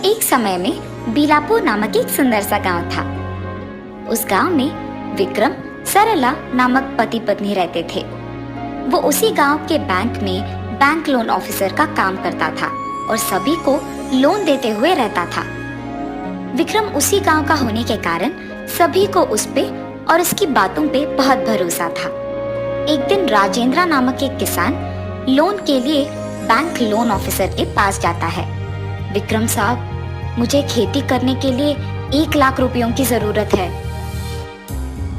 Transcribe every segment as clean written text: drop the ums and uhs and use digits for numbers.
एक समय में बीलापुर नामक एक सुंदर सा गांव था। उस गांव में विक्रम सरला नामक पति पत्नी रहते थे। वो उसी गांव के बैंक में बैंक लोन ऑफिसर का काम करता था और सभी को लोन देते हुए रहता था। विक्रम उसी गांव का होने के कारण सभी को उस पे और उसकी बातों पे बहुत भरोसा था। एक दिन राजेंद्र नामक एक किसान लोन के लिए बैंक लोन ऑफिसर के पास जाता है। विक्रम साहब, मुझे खेती करने के लिए 1 लाख रुपयों की जरूरत है।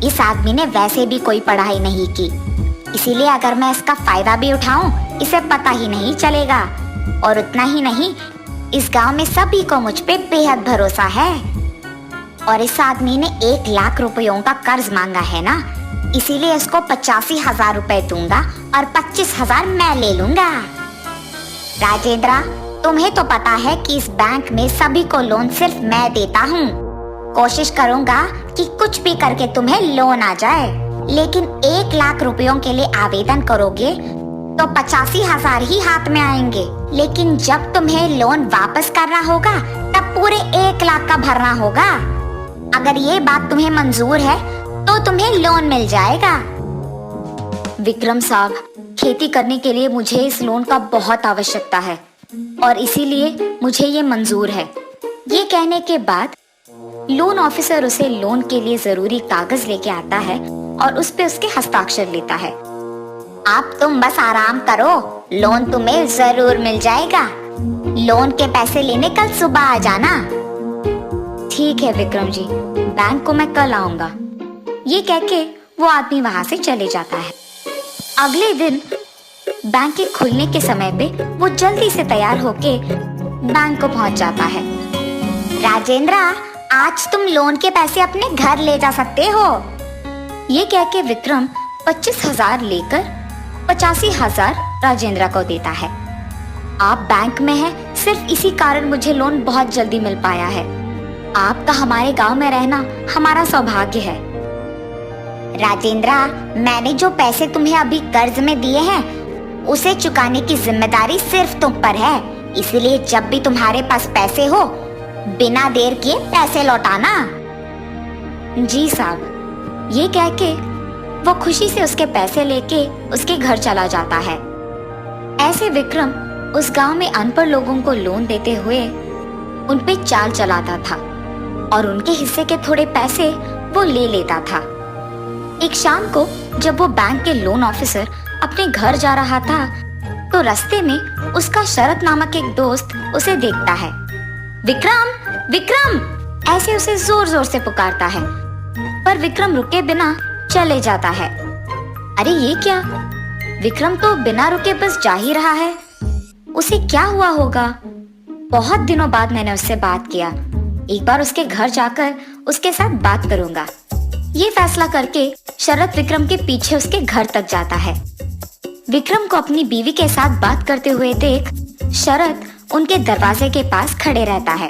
इस आदमी ने वैसे भी कोई पढ़ाई नहीं की, इसीलिए अगर मैं इसका फायदा भी उठाऊं, इसे पता ही नहीं चलेगा। और उतना ही नहीं, इस गांव में सभी को मुझ पे बेहद भरोसा है। और इस आदमी ने 1 लाख रुपयों का कर्ज मांगा है ना, इसीलिए इसको 85,000 रुपए दूंगा और 25,000 मैं ले लूंगा। राजेंद्र, तुम्हें तो पता है कि इस बैंक में सभी को लोन सिर्फ मैं देता हूँ। कोशिश करूंगा कि कुछ भी करके तुम्हें लोन आ जाए, लेकिन 1 लाख रुपयों के लिए आवेदन करोगे तो 85,000 ही हाथ में आएंगे। लेकिन जब तुम्हें लोन वापस करना होगा तब पूरे 1 लाख का भरना होगा। अगर ये बात तुम्हें मंजूर है तो तुम्हें लोन मिल जाएगा। विक्रम साहब, खेती करने के लिए मुझे इस लोन का बहुत आवश्यकता है और इसीलिए मुझे ये मंजूर है। ये कहने के बाद लोन ऑफिसर उसे लोन के लिए जरूरी कागज लेके आता है और उस पे उसके हस्ताक्षर लेता है। आप तुम बस आराम करो, लोन तुम्हें जरूर मिल जाएगा। लोन के पैसे लेने कल सुबह आ जाना। ठीक है विक्रम जी, बैंक को मैं कल आऊंगा। ये कह के वो आदमी वहां से चले जाता है। अगले दिन बैंक के खुलने के समय पे वो जल्दी से तैयार होके बैंक को पहुंच जाता है। राजेंद्र, आज तुम लोन के पैसे अपने घर ले जा सकते हो। ये कह के विक्रम 25,000 लेकर 85,000 राजेंद्र को देता है। आप बैंक में हैं, सिर्फ इसी कारण मुझे लोन बहुत जल्दी मिल पाया है। आपका हमारे गांव में रहना हमारा सौभाग्य है। राजेंद्र, मैंने जो पैसे तुम्हें अभी कर्ज में दिए हैं उसे चुकाने की जिम्मेदारी सिर्फ तुम पर है, इसलिए जब भी तुम्हारे पास पैसे हो बिना देर किए पैसे लौटाना। जी साहब। ये कह के वो खुशी से उसके पैसे लेके उसके घर चला जाता है। ऐसे विक्रम उस गांव में अनपढ़ लोगों को लोन देते हुए उन पे चाल चलाता था और उनके हिस्से के थोड़े पैसे वो ले लेता था। एक शाम को जब वो बैंक के लोन ऑफिसर अपने घर जा रहा था तो रास्ते में उसका शरत नामक एक दोस्त उसे देखता है। विक्रम, विक्रम, ऐसे उसे जोर जोर से पुकारता है, पर विक्रम रुके बिना चले जाता है। अरे ये क्या, विक्रम तो बिना रुके बस जा ही रहा है। उसे क्या हुआ होगा? बहुत दिनों बाद मैंने उससे बात किया। एक बार उसके घर जाकर उसके साथ बात करूंगा। ये फैसला करके शरत विक्रम के पीछे उसके घर तक जाता है। विक्रम को अपनी बीवी के साथ बात करते हुए देख शरत उनके दरवाजे के पास खड़े रहता है।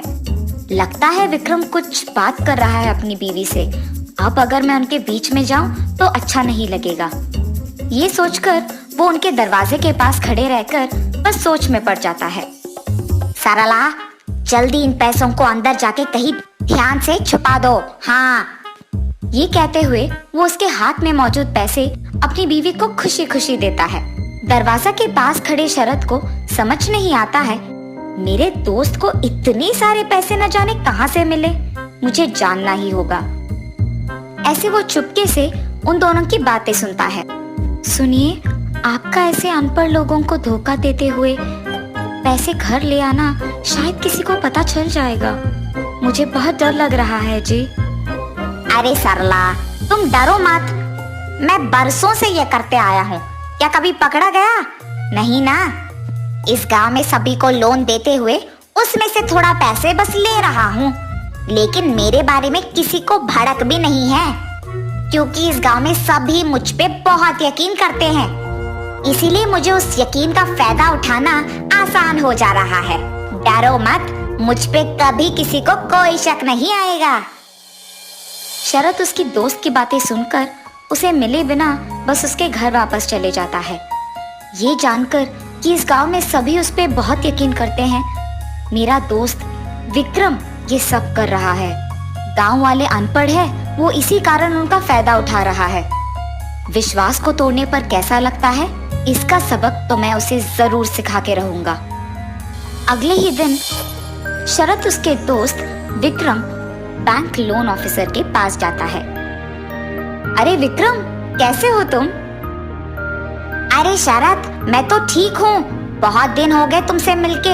लगता है विक्रम कुछ बात कर रहा है अपनी बीवी से। अब अगर मैं उनके बीच में जाऊं तो अच्छा नहीं लगेगा। ये सोचकर वो उनके दरवाजे के पास खड़े रहकर बस सोच में पड़ जाता है। सरला, जल्दी इन पैसों को अंदर जाके कहीं ध्यान से छुपा दो। हाँ। ये कहते हुए वो उसके हाथ में मौजूद पैसे अपनी बीवी को खुशी खुशी देता है। दरवाजा के पास खड़े शरत को समझ नहीं आता है, मेरे दोस्त को इतने सारे पैसे न जाने कहां से मिले, मुझे जानना ही होगा। ऐसे वो चुपके से उन दोनों की बातें सुनता है। सुनिए, आपका ऐसे अनपढ़ लोगों को धोखा देते हुए पैसे घर ले आना शायद किसी को पता चल जाएगा। मुझे बहुत डर लग रहा है जी। अरे सरला, तुम डरो मत, मैं बरसों से ये करते आया हूँ। क्या कभी पकड़ा गया? नहीं ना। इस गांव में सभी को लोन देते हुए उसमें से थोड़ा पैसे बस ले रहा हूँ, लेकिन मेरे बारे में किसी को भड़क भी नहीं है, क्योंकि इस गांव में सभी मुझ पे बहुत यकीन करते हैं। इसीलिए मुझे उस यकीन का फायदा उठाना आसान हो जा रहा है। डरो मत, मुझ पे कभी किसी को कोई शक नहीं आएगा। शरत उसकी दोस्त की बातें सुनकर उसे मिले बिना बस उसके घर वापस चले जाता है। ये जानकर कि इस गांव में सभी उस पे बहुत यकीन करते हैं, मेरा दोस्त विक्रम ये सब कर रहा है। गांव वाले अनपढ़ है, वो इसी कारण उनका फायदा उठा रहा है। विश्वास को तोड़ने पर कैसा लगता है, इसका सबक तो मैं उसे जरूर सिखा के रहूंगा। अगले ही दिन शरद उसके दोस्त विक्रम बैंक लोन ऑफिसर के पास जाता है। अरे विक्रम, कैसे हो तुम? अरे शरद, मैं तो ठीक हूँ। बहुत दिन हो गए तुमसे मिलके।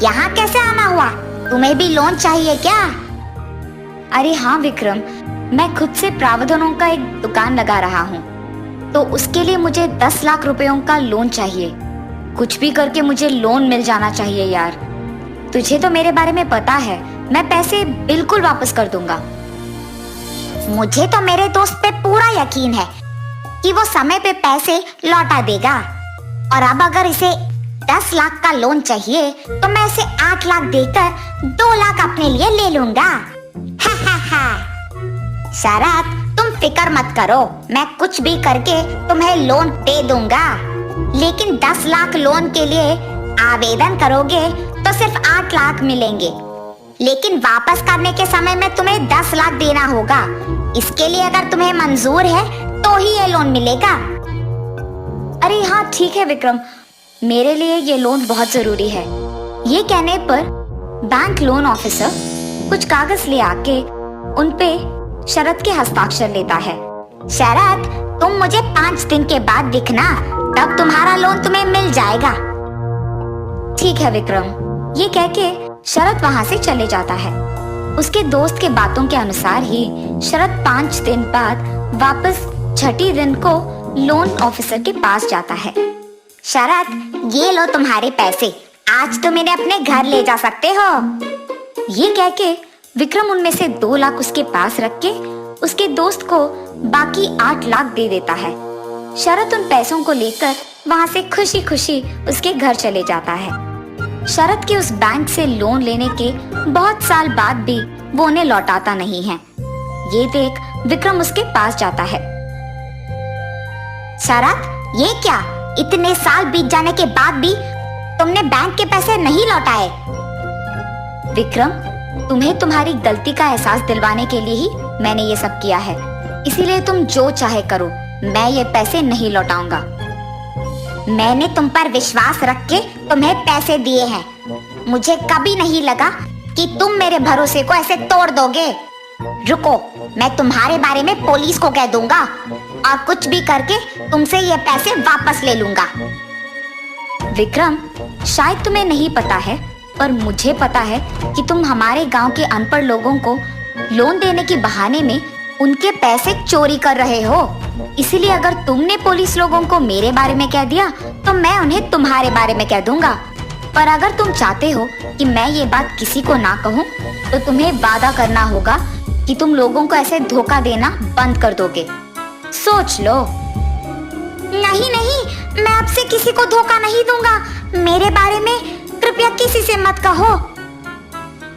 यहाँ कैसे आना हुआ? तुम्हें भी लोन चाहिए क्या? अरे हाँ विक्रम, मैं खुद से प्रावधानों का एक दुकान लगा रहा हूँ, तो उसके लिए मुझे 10 लाख रुपयों का लोन चाहिए। कुछ भी करके मुझे लोन मिल जाना चाहिए यार। तुझे तो मेरे बारे में पता है, मैं पैसे बिल्कुल वापस कर दूंगा। मुझे तो मेरे दोस्त पे पूरा यकीन है कि वो समय पे पैसे लौटा देगा। और अब अगर इसे 10 लाख का लोन चाहिए तो मैं इसे 8 लाख देकर 2 लाख अपने लिए ले लूंगा। शरद, तुम फिक्र मत करो, मैं कुछ भी करके तुम्हें लोन दे दूंगा। लेकिन 10 लाख लोन के लिए आवेदन करोगे तो सिर्फ 8 लाख मिलेंगे, लेकिन वापस करने के समय में तुम्हें 10 लाख देना होगा। इसके लिए अगर तुम्हें मंजूर है तो ही ये लोन मिलेगा। अरे हाँ ठीक है विक्रम, मेरे लिए ये लोन बहुत जरूरी है। ये कहने पर बैंक लोन ऑफिसर कुछ कागज ले आके उनपे शरद के हस्ताक्षर लेता है। शरद, तुम मुझे 5 दिन के बाद दिखना, तब तुम्हारा लोन तुम्हें मिल जाएगा। ठीक है विक्रम। ये कह के शरद वहाँ से चले जाता है। उसके दोस्त के बातों के अनुसार ही शरद 5 दिन बाद वापस छठी दिन को लोन ऑफिसर के पास जाता है। शरद, ये लो तुम्हारे पैसे, आज तुम इन्हें अपने घर ले जा सकते हो। ये कह के विक्रम उनमें से 2 लाख उसके पास रख के उसके दोस्त को बाकी 8 लाख दे देता है। शरद उन पैसों को लेकर वहाँ से खुशी खुशी उसके घर चले जाता है। शरद के उस बैंक से लोन लेने के बहुत साल बाद भी वो उन्हें लौटाता नहीं है। ये देख विक्रम उसके पास जाता है। शरद, ये क्या? इतने साल बीत जाने के बाद भी तुमने बैंक के पैसे नहीं लौटाए। विक्रम, तुम्हें तुम्हारी गलती का एहसास दिलवाने के लिए ही मैंने ये सब किया है, इसीलिए तुम जो चाहे करो, मैं ये पैसे नहीं लौटाऊंगा। मैंने तुम पर विश्वास रख के तुम्हें पैसे दिए हैं। मुझे कभी नहीं लगा कि तुम मेरे भरोसे को ऐसे तोड़ दोगे। रुको, मैं तुम्हारे बारे में पुलिस को कह दूंगा और कुछ भी करके तुमसे ये पैसे वापस ले लूंगा। विक्रम, शायद तुम्हें नहीं पता है, पर मुझे पता है कि तुम हमारे गांव के अनपढ़ लोगों को लोन देने के बहाने में उनके पैसे चोरी कर रहे हो। इसीलिए अगर तुमने पुलिस लोगों को मेरे बारे में कह दिया तो मैं उन्हें तुम्हारे बारे में कह दूंगा। पर अगर तुम चाहते हो कि मैं ये बात किसी को ना कहूँ तो तुम्हें वादा करना होगा कि तुम लोगों को ऐसे धोखा देना बंद कर दोगे। सोच लो। नहीं नहीं, मैं आपसे किसी को धोखा नहीं दूंगा। मेरे बारे में कृपया किसी से मत कहो।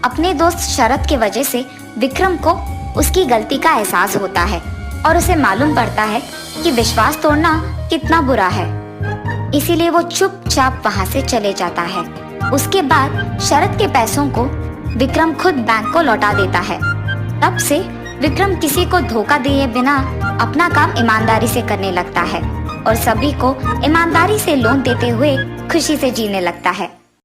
अपने दोस्त शरद के वजह से विक्रम को उसकी गलती का एहसास होता है और उसे मालूम पड़ता है कि विश्वास तोड़ना कितना बुरा है। इसीलिए वो चुपचाप वहां से चले जाता है। उसके बाद शरद के पैसों को विक्रम खुद बैंक को लौटा देता है। तब से विक्रम किसी को धोखा दिए बिना अपना काम ईमानदारी से करने लगता है और सभी को ईमानदारी से लोन देते हुए खुशी से जीने लगता है।